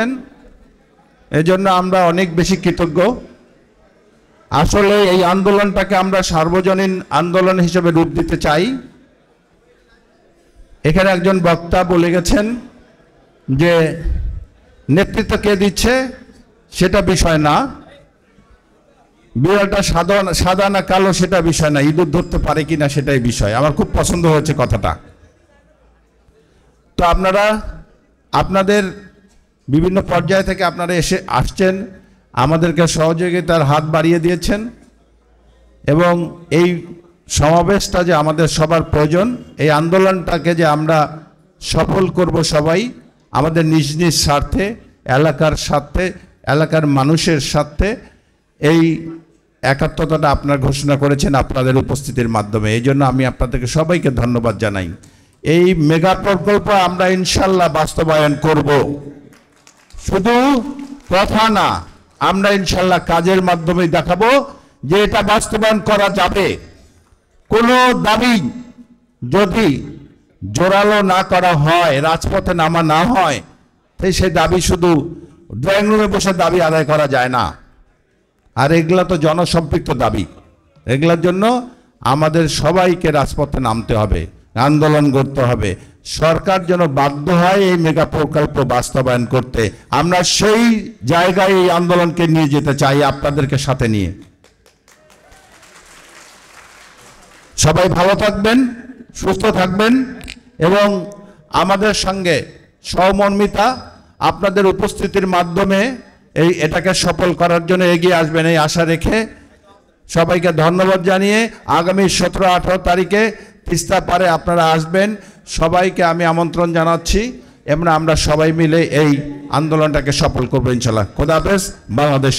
করেছেন, এজন্য আমরা অনেক বেশি কৃতজ্ঞ। আসলে এই আন্দোলনটাকে আমরা সার্বজনীন আন্দোলন হিসেবে রূপ দিতে চাই। এখানে একজন বক্তা বলে গেছেন যে নেতৃত্ব কে দিচ্ছে সেটা বিষয় না, বিড়ালটা সাদা না কালো সেটা বিষয় না, ইঁদুর ধরতে পারে কিনা সেটাই বিষয়। আমার খুব পছন্দ হয়েছে কথাটা। তো আপনারা আপনাদের বিভিন্ন পর্যায় থেকে আপনারা আসছেন, আমাদেরকে সহযোগিতার হাত বাড়িয়ে দিয়েছেন, এবং এই সমাবেশটা যে আমাদের সবার প্রয়োজন, এই আন্দোলনটাকে যে আমরা সফল করব সবাই আমাদের নিজ নিজ স্বার্থে, এলাকার স্বার্থে, এলাকার মানুষের স্বার্থে, এই একাত্মতাটা আপনারা ঘোষণা করেছেন আপনাদের উপস্থিতির মাধ্যমে। এই জন্য আমি আপনাদেরকে সবাইকে ধন্যবাদ জানাই। এই মেগা প্রকল্প আমরা ইনশাল্লাহ বাস্তবায়ন করব, শুধু কথা না, আমরা ইনশাল্লাহ কাজের মাধ্যমে দেখাবো যে এটা বাস্তবায়ন করা যাবে। কোনো দাবি যদি জোরালো না করা হয়, রাজপথে নামা না হয়, তাই সেই দাবি শুধু ড্রয়িং রুমে বসে দাবি আদায় করা যায় না। আর এগুলা তো জনসম্পৃক্ত দাবি, এগুলার জন্য আমাদের সবাইকে রাজপথে নামতে হবে, আন্দোলন করতে হবে। সরকার যেন বাধ্য হয় এই মেগা প্রকল্প বাস্তবায়ন করতে। আমরা সেই জায়গায় এই আন্দোলনকে নিয়ে যেতে চাই, আপনাদেরকে সাথে নিয়ে। সবাই ভালো থাকবেন, সুস্থ থাকবেন, এবং আমাদের সঙ্গে সহমর্মিতা আপনাদের উপস্থিতির মাধ্যমে এটাকে সফল করার জন্য এগিয়ে আসবেন, এই আশা রেখে সবাইকে ধন্যবাদ জানিয়ে আগামী 17-18 তারিখে তিস্তা পারে আপনারা আসবেন, সবাইকে আমি আমন্ত্রণ জানাচ্ছি, এবং আমরা সবাই মিলে এই আন্দোলনটাকে সফল করবো ইনশাল্লাহ। খোদা হাফেজ। বাংলাদেশ।